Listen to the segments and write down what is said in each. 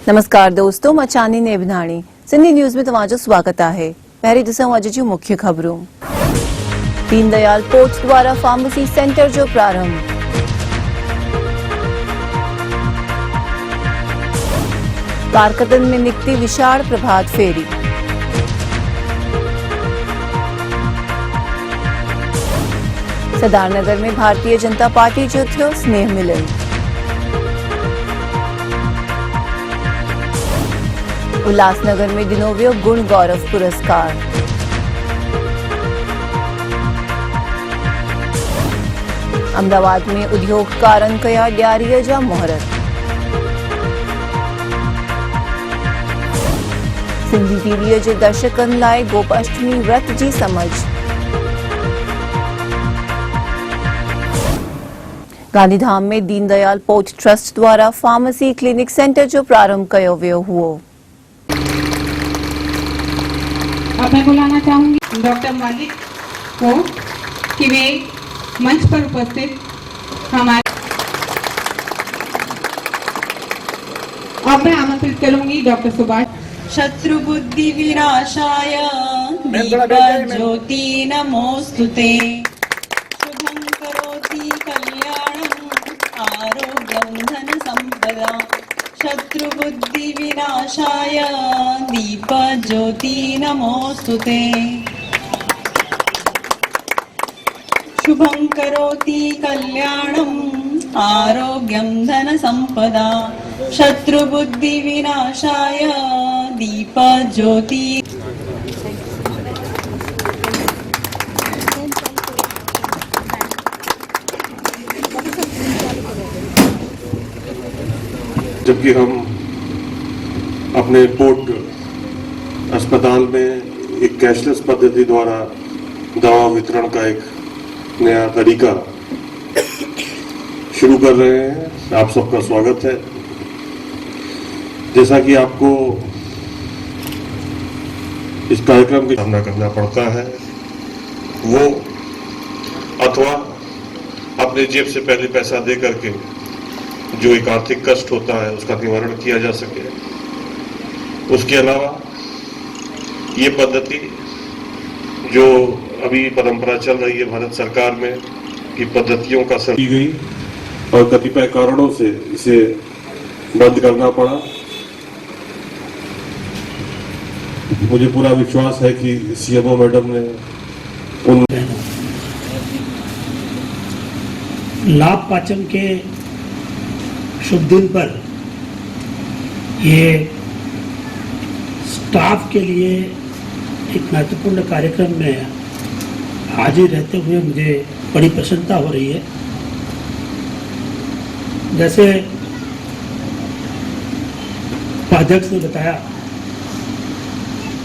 नमस्कार दोस्तों, मैं चांदी नेबनाणी सिंधी न्यूज़ में तव्हांजो स्वागत है। पहिरीं ॾिसूं अॼु जूं मुख्य ख़बरूं। दीनदयाल पोर्ट द्वारा फार्मेसी सेंटर जो प्रारंभ। कारकतन में निकिती विशाल प्रभात फेरी। सदारनगर में भारतीय जनता पार्टी जो थियो स्नेह मिलन। उल्लासनगर में ॾिनो वियो गुण गौरव पुरस्कार। अहमदाबाद में उद्योगकारनि कया ॾियारीअ जा मुहूर्त। सिंधी टीवीअ जे दर्शकनि लाइ गोपाष्टमी व्रत जी समझ। गांधीधाम में दीनदयाल पोर्ट ट्रस्ट द्वारा फार्मेसी क्लिनिक सेंटर जो प्रारंभ कयो वियो हुओ। अब मैं बुलाना चाहूंगी डॉक्टर मालिक को कि वे मंच पर उपस्थित हमारे। अब मैं आमंत्रित करूंगी डॉक्टर सुभाष। शत्रु बुद्धि विनाशाय दीप ज्योति नमोस्तुते। शुभं करोति कल्याणं आरोग्यं धन संपदा। शत्रु बुद्धि विनाशाय दीप ज्योति नमोस्तुते। शुभं करोति कल्याणं आरोग्यं धन संपदा। शत्रु बुद्धि विनाशाय दीप ज्योति। जबकि हम अपने पोर्ट अस्पताल में एक कैशलेस पद्धति द्वारा दवा वितरण का एक नया तरीका शुरू कर रहे हैं, आप सबका स्वागत है। जैसा कि आपको इस कार्यक्रम की सामना करना पड़ता है, वो अथवा अपने जेब से पहले पैसा दे करके जो एक आर्थिक कष्ट होता है उसका निवारण किया जा सके। उसके अलावा ये पद्धति जो अभी परंपरा चल रही है भारत सरकार में कि पद्धतियों का की गई और कतिपय कारणों से इसे बंद करना पड़ा। मुझे पूरा विश्वास है कि सीएमओ मैडम ने उन लाभ पाचम के शुभ दिन पर ये स्टाफ के लिए एक महत्वपूर्ण कार्यक्रम में हाजिर रहते हुए मुझे बड़ी प्रसन्नता हो रही है। जैसे उपाध्यक्ष ने बताया,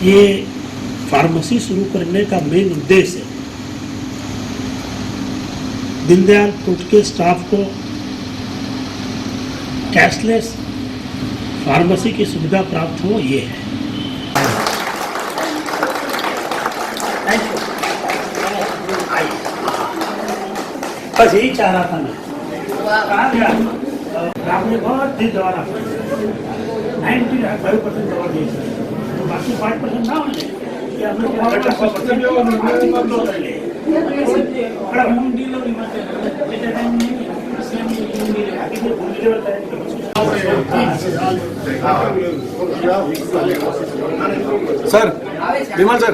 ये फार्मेसी शुरू करने का मेन उद्देश्य है दीनदयाल पोर्ट के स्टाफ को कैशलेस फार्मेसी की सुविधा प्राप्त हो, ये है। बस यही चाह रहा था मैं। आपने बहुत दी दवा 95% दवा दी, तो बाकी 5% ना होने सर विमल सर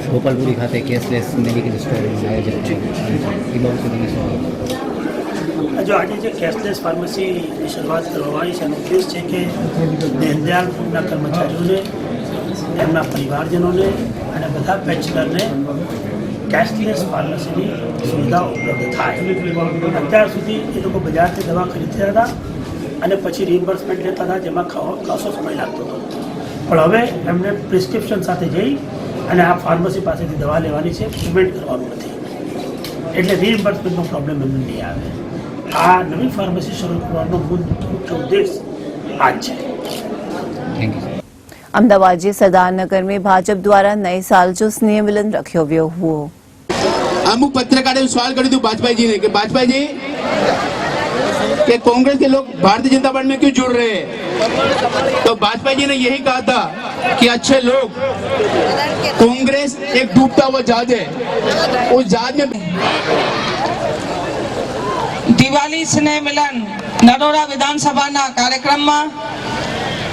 ગોપાલપુરી ખાતે કેશલેસ મેડિકલ સ્ટોરનું આયોજન છે એ બાબતે जो आज कैशलेस फार्मसी की शुरुआत करवाई છે ઉદ્દેશ છે કે દીનદયાલ પોર્ટના કર્મચારીઓને, એમના પરિવારજનોને અને બધા પેન્શનરને कैशलेस फार्मसीની સુવિધા ઉપલબ્ધ થાય। અત્યાર સુધી એ લોકો બજારથી દવા ખરીદતા હતા અને પછી રિમ્બર્સમેન્ટ લેતા હતા, જેમાં ખાસો સમય લાગતો હતો। પણ હવે એમને પ્રિસ્ક્રિપ્શન સાથે જઈ અને આ ફાર્મસી પાસેથી દવા લેવાની છે, પેમેન્ટ કરવાનું નથી, એટલે રિમ્બર્સમેન્ટનો પ્રોબ્લેમ એમને નહીં આવે। આ નવી ફાર્મસી શરૂ કરવાનો મુખ્ય ઉદ્દેશ આ જ છે। Thank you. अहमदाबाद जे सरदारनगर में भाजपा द्वारा नए साल जो स्नेह मिलन रखियो वियो हुओ। अमुक पत्रकारे सवाल कर्यो भाजपा जी ने कि भाजपा जी कि कांग्रेस के लोग भारतीय जनता पार्टी में क्यों जुड़ रहे हैं। तो भाजपा जी ने यही कहा था कि अच्छे लोग, कांग्रेस एक डूबता हुआ जहाज है, उस जहाज में દિવાળી સ્નેહ મિલન નરોડા વિધાનસભાના કાર્યક્રમમાં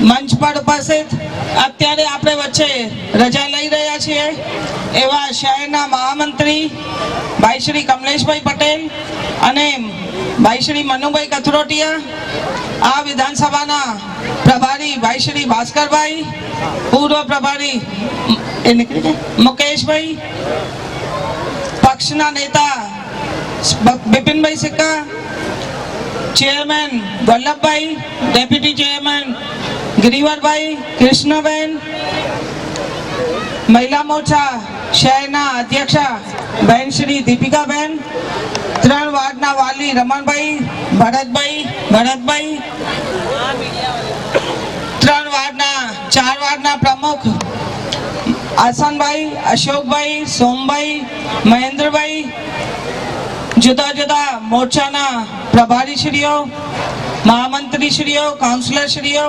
મંચ પર ઉપસ્થિત અત્યારે આપણે વચ્ચે રજા લઈ રહ્યા છીએ એવા શહેરના મહામંત્રી ભાઈ શ્રી કમલેશભાઈ પટેલ અને ભાઈ શ્રી મનુભાઈ કથરોટિયા, આ વિધાનસભાના પ્રભારી ભાઈ શ્રી ભાસ્કરભાઈ, પૂર્વ પ્રભારી મુકેશભાઈ, પક્ષના નેતા બિપિનભાઈ સિક્કા, ચેરમેન વલ્લભભાઈ, ડેપ્યુટી ચેરમેન गिरिवरभाई, कृष्णबेन, महिला मोर्चा शहरना अध्यक्षा बहन श्री दीपिकाबेन, 3 वार्डना वाली रमणभाई, भरतभाई, 3 वार्डना 4 वार्डना प्रमुख आसनभाई, अशोकभाई, सोमभाई, महेंद्रभाई, जुदा जुदा मोर्चाना प्रभारी श्रीओ, महामंत्री श्रीओ, काउंसलर श्रीओ,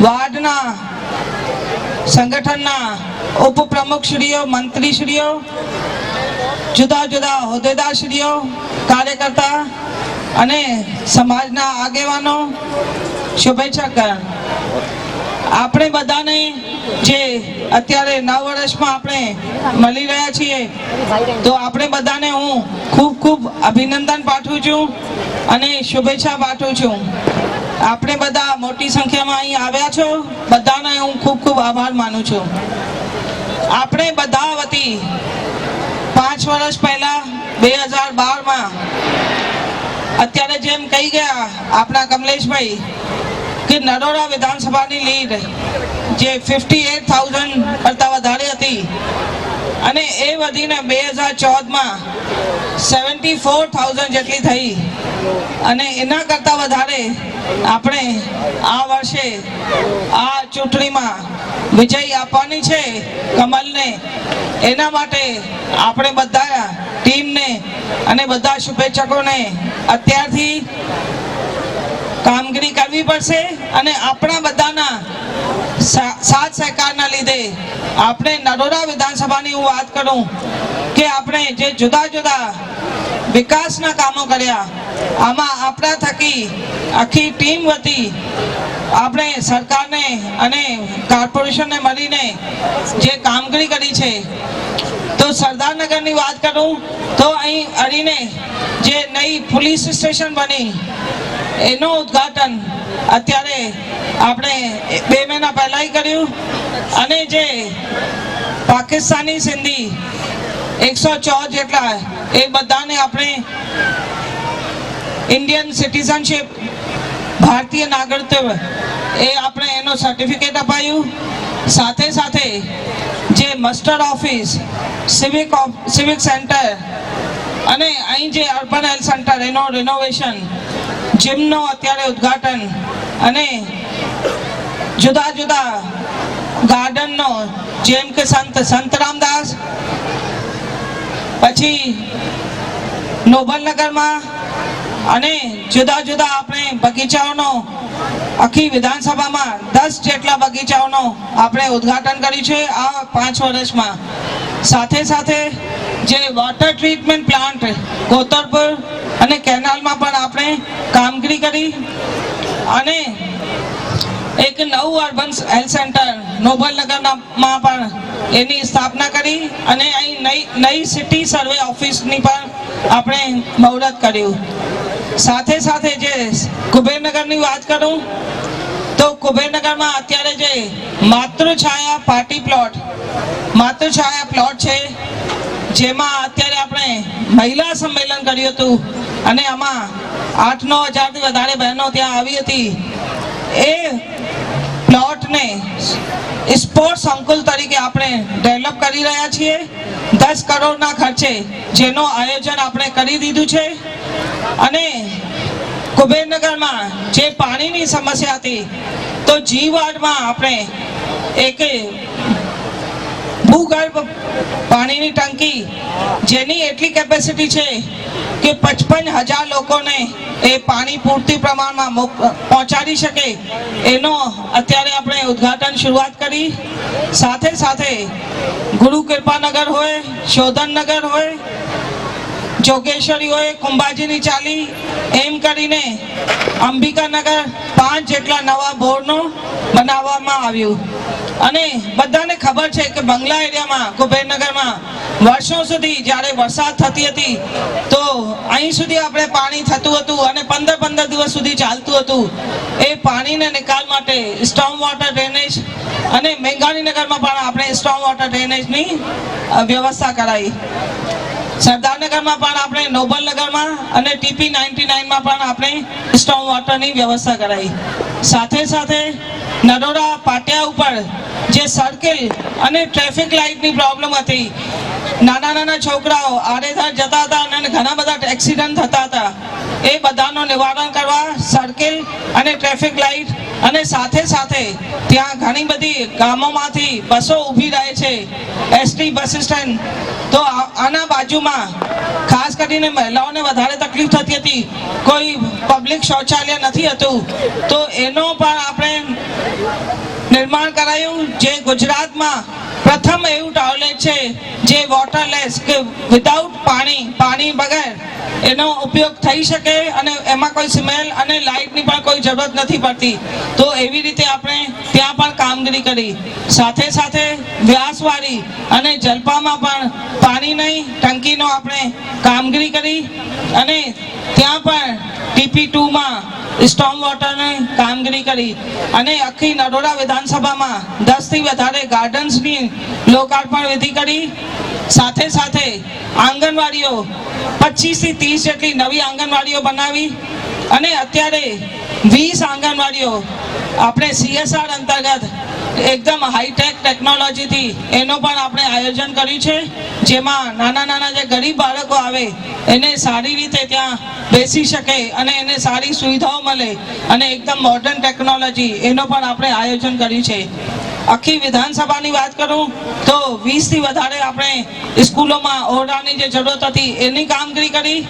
वार्डना संगठनना उप प्रमुख श्रीओ, मंत्री श्रीओ, जुदा जुदा होद्देदार श्रीओ, कार्यकर्ता अने समाजना आगेवानो शुभेच्छा कर। આપણે બધાને જે અત્યારે 9 વર્ષમાં આપણે મળી રહ્યા છીએ તો આપણે બધાને હું ખૂબ ખૂબ અભિનંદન પાઠવું છું અને શુભેચ્છા પાઠવું છું। આપણે બધા મોટી સંખ્યામાં અહીં આવ્યા છો, બધાને હું ખૂબ ખૂબ આભાર માનું છું। આપણે બધા વતી 5 વર્ષ પહેલા 2012માં અત્યારે જેમ કહી ગયા આપણા કમલેશભાઈ કે નરોડા વિધાનસભાની લીડ જે 58,000 કરતા વધારે હતી અને એ વધીને 2014માં 74,000 જેટલી થઈ અને એના કરતા વધારે આપણે આ વર્ષે આ ચૂંટણીમાં વિજય આપવાની છે કમલને। એના માટે આપણે બધા ટીમને અને બધા શુભેચ્છકોને અત્યારથી કામગીરી કરવી પડશે અને આપણા બધાના સાથ સહકારના લીધે આપણે નરોડા વિધાનસભાની હું વાત કરું કે આપણે જે જુદા જુદા વિકાસના કામો કર્યા આમાં આપણા થકી આખી ટીમ વતી આપણે સરકારને અને કોર્પોરેશનને મળીને જે કામગીરી કરી છે તો સરદારનગરની વાત કરું તો અહીં અડીને જે નઈ પોલીસ સ્ટેશન બની એનો ઉદ્ઘાટન અત્યારે આપણે 2 મહિના પહેલા કર્યું અને જે પાકિસ્તાની સિંધી 114 જેટલા એ બધાને આપણે ઇન્ડિયન સિટીઝનશિપ ભારતીય નાગરિકત્વ એ આપણે એનો સર્ટિફિકેટ અપાયું। સાથે સાથે જે મસ્ટર ઓફિસ, સિવિક સેન્ટર અને અહીં જે અર્બન હેલ્થ સેન્ટર એનો રિનોવેશન, जिमनो अत्यारे उद्घाटन अने जुदा जुदा गार्डन नो जेम के संत रामदास पछी नोबल नगर में अने जुदा जुदा अपने बगीचाओनो आखी विधानसभा में 10 जेटला बगीचाओनो आपणे उद्घाटन कर्युं छे आ 5 वर्ष में। साथे साथे जे वॉटर ट्रीटमेंट प्लांट कोतरपुर અને કેનાલમાં પણ આપણે કામગીરી કરી અને એક નવું અર્બન હેલ્થ સેન્ટર નોબલનગરમાં પણ એની સ્થાપના કરી અને અહીં નઈ સિટી સર્વે ઓફિસની પણ આપણે મુહૂર્ત કર્યું। સાથે સાથે જે કુબેરનગરની વાત કરું તો કુબેરનગરમાં અત્યારે જે માતૃછાયા પાર્ટી પ્લોટ છે જેમાં અત્યારે આપણે મહિલા સંમેલન કર્યું હતું અને આમાં 8-9 હજારથી વધારે બહેનો ત્યાં આવી હતી। એ પ્લોટને સ્પોર્ટ્સ સંકુલ તરીકે આપણે ડેવલપ કરી રહ્યા છીએ 10 કરોડના ખર્ચે, જેનો આયોજન આપણે કરી દીધું છે। અને કુબેરનગરમાં જે પાણીની સમસ્યા હતી તો જી વાર્ડમાં આપણે એક ભૂગર્ભ પાણીની ટાંકી જેની એટલી કેપેસિટી છે કે 55,000 લોકોને એ પાણી પૂરતી પ્રમાણમાં પહોંચાડી શકે એનો અત્યારે આપણે ઉદ્ઘાટન શરૂઆત કરી. સાથે સાથે ગુરુ કૃપાનગર હોય, શોધનનગર હોય, જોગેશ્વરી હોય, કુંભાજીની ચાલી એમ કરીને અંબિકાનગર 5 જેટલા નવા બોરનો બનાવવામાં આવ્યું. અને બધાને ખબર છે કે બંગલા એરિયામાં કુબેરનગરમાં વર્ષો સુધી જ્યારે વરસાદ થતી હતી તો અહીં સુધી આપણે પાણી થતું હતું અને 15 દિવસ સુધી ચાલતું હતું. એ પાણીના નિકાલ માટે સ્ટોર્મ વોટર ડ્રેનેજ અને મેંઘાણીનગરમાં પણ આપણે સ્ટોર્મ વોટર ડ્રેનેજની વ્યવસ્થા કરાઈ. સરદારનગરમાં પણ આપણે, નોબલનગરમાં અને TP 99માં પણ આપણે સ્ટોર્મ વોટરની વ્યવસ્થા કરાઈ. સાથે સાથે નરોડા પાટિયા ઉપર જે સર્કલ અને ટ્રાફિક લાઇટની પ્રોબ્લેમ હતી, નાના છોકરાઓ આડેધડ જતા હતા અને ઘણા બધા એક્સિડન્ટ થતા હતા, એ બધાનું નિવારણ કરવા સર્કલ અને ટ્રાફિક લાઇટ અને સાથે સાથે ત્યાં ઘણી બધી ગામોમાંથી બસો ઊભી રહે છે, ST બસ સ્ટેન્ડ. તો આના બાજુમાં ખાસ કરીને મહિલાઓને વધારે તકલીફ થતી હતી, કોઈ પબ્લિક શૌચાલય નથી હતું, તો એનો પણ આપણે નિર્માણ કરાયું. જે ગુજરાતમાં પ્રથમ એવું ટોયલેટ છે જે વોટરલેસ કે વિધાઉટ પાણી વગર એનો ઉપયોગ થઈ શકે અને એમાં કોઈ સ્મેલ અને લાઇટની પણ કોઈ જરૂરત નથી પડતી. તો એવી રીતે આપણે ત્યાં પણ કામગીરી કરી. સાથે સાથે વ્યાસવાડી અને જલપામાં પણ પાણીની ટંકીનો આપણે કામગીરી કરી અને ત્યાં પણ TP 2માં સ્ટોર્મ વોટરની કામગીરી કરી અને આખી નરોડા વિધાનસભામાં 10 થી વધારે ગાર્ડન્સની લોકાર્પણ વિધિ કરી. સાથે સાથે આંગણવાડીઓ 25 થી 30 જેટલી નવી આંગણવાડીઓ બનાવી અને અત્યારે 20 આંગણવાડીઓ આપણે CSR અંતર્ગત એકદમ હાઈટેક ટેકનોલોજીથી એનો પણ આપણે આયોજન કર્યું છે, જેમાં નાના જે ગરીબ બાળકો આવે એને સારી રીતે ત્યાં બેસી શકે અને એને સારી સુવિધાઓ મળે અને એકદમ મોડર્ન ટેકનોલોજી એનો પણ આપણે આયોજન કર્યું છે. આખી વિધાનસભાની વાત કરું તો 20 થી વધારે આપણે સ્કૂલોમાં ઓરડાની જે જરૂરત હતી એની કામગીરી કરી.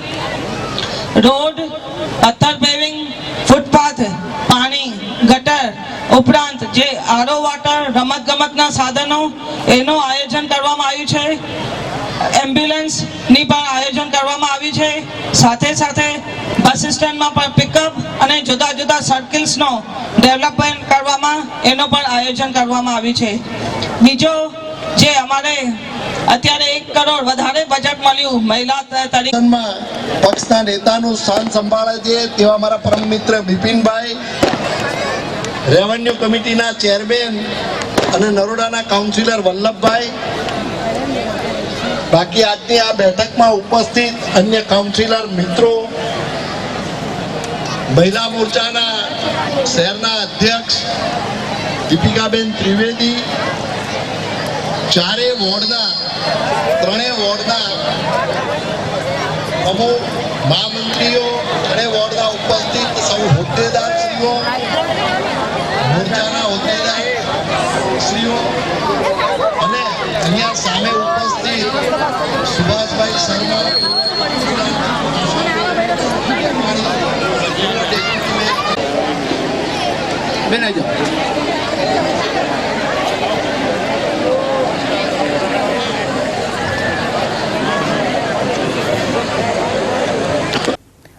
રોડ, પથ્થર પેવિંગ, ફૂટપાથ, પાણી, ગટર ઉપરાંત જે RO વોટર, રમતગમતના સાધનો એનું આયોજન કરવામાં આવ્યું છે. એમ્બ્યુલન્સની પણ આયોજન કરવામાં આવ્યું છે. સાથે સાથે બસ સ્ટેન્ડમાં પણ પિકઅપ અને જુદા સર્કલ્સનો ડેવલપમેન્ટ કરવામાં એનો પણ આયોજન કરવામાં આવ્યું છે. બીજો જે અમારે અત્યારે 1 કરોડ વધારે બજેટ મળ્યું મહિલા તરીકે પક્ષના નેતાનું સ્થાન સંભાળે છે તેવા મારા પરમ મિત્ર બિપિનભાઈ, રેવન્યુ કમિટીના ચેરમેન અને નરોડાના કાઉન્સિલર વલ્લભભાઈ, બાકી આજની આ બેઠકમાં ઉપસ્થિત અન્ય કાઉન્સિલર મિત્રો, મહિલા મોરચાના શહેરના અધ્યક્ષ દીપિકાબેન ત્રિવેદી, 4 વોર્ડના 3 વોર્ડના પ્રમુખ, મહામંત્રીઓ, 3 વોર્ડના ઉપસ્થિત સૌ હોદ્દેદારશ્રીઓ, મોરચાના હોદ્દેદારશ્રીઓ અને અહીંયા સામે ઉપસ્થિત સુભાષભાઈ શર્મા, બેન આવી જાઓ.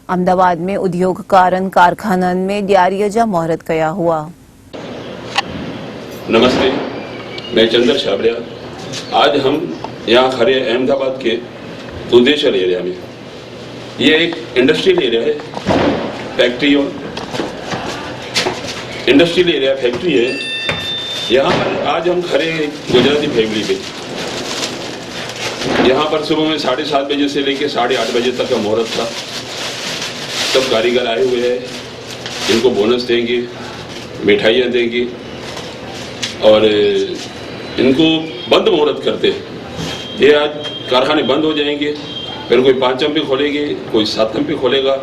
अहमदाबाद में उद्योग कारण कारखानन में दियारियजा मुहूर्त गया हुआ. नमस्ते, मैं चंद्र छाबड़िया. आज हम यहाँ खड़े अहमदाबाद के उदेशर एरिया में. ये एक इंडस्ट्रियल एरिया है, फैक्ट्री और इंडस्ट्रियल एरिया फैक्ट्री है. यहाँ पर आज हम खड़े गुजराती फैमिली पे. यहाँ पर सुबह में 7:30 बजे से लेकर 8:30 बजे तक का मुहूर्त था. सब कारीगर आए हुए हैं, इनको बोनस देंगे, मिठाइयाँ देंगे और इनको बंद मुहूर्त करते. ये आज कारखाने बंद हो जाएंगे, फिर कोई 5 पे खोलेंगे, कोई 7 पे खोलेगा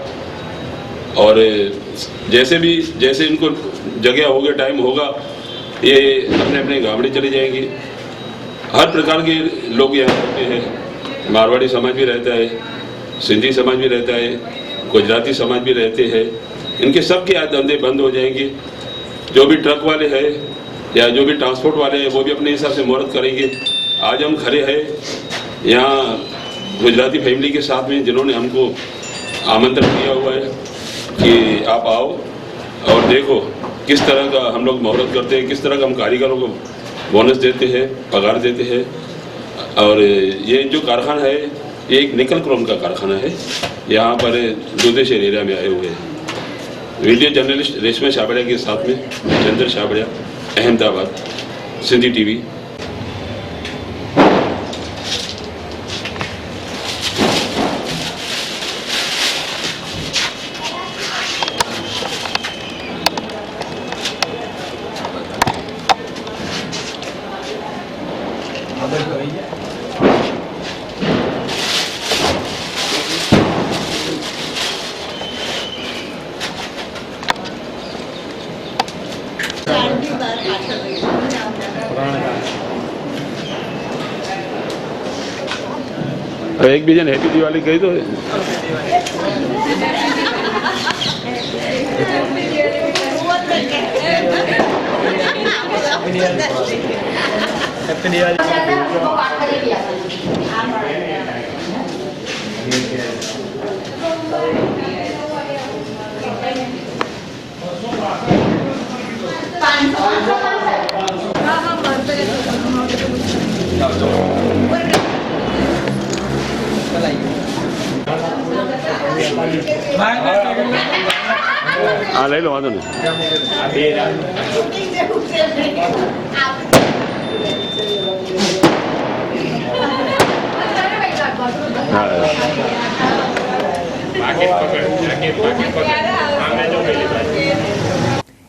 और जैसे इनको जगह होगा, टाइम होगा, ये अपने अपने गामड़े चले जाएंगे. हर प्रकार के लोग यहाँ रहते हैं। मारवाड़ी समाज भी रहता है, सिंधी समाज भी रहता है, गुजराती समाज भी रहते हैं। इनके सबके आज धंधे बंद हो जाएंगे। जो भी ट्रक वाले हैं या जो भी ट्रांसपोर्ट वाले हैं वो भी अपने हिसाब से मुहूर्त करेंगे। आज हम खड़े हैं यहाँ गुजराती फैमिली के साथ में, जिन्होंने हमको आमंत्रण दिया हुआ है कि आप आओ और देखो किस तरह का हम लोग मुहूर्त करते हैं, किस तरह का हम कारीगरों को बोनस देते हैं, पगार देते हैं। और ये जो कारखाना है ये एक निकल क्रोम का कारखाना है, यहाँ पर दुधेश्वर एरिया में आए हुए हैं। वीडियो जर्नलिस्ट रेशमा छाबड़िया के साथ में चंद्र छाबड़िया, अहमदाबाद, सिंधी टीवी। एक बीजन हैप्पी दिवाली कही तो हाँ ले लो, वादो नहीं।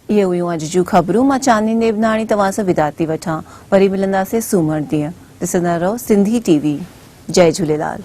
ये हुयूं अॼु जूं ख़बरूं। मां चांदनी नेबनाणी तव्हां सां विदा थी वठां। वरी मिलंदासीं सूमर ॾींहुं। ॾिसंदा रहो सिंधी टीवी। जय झूलेलाल।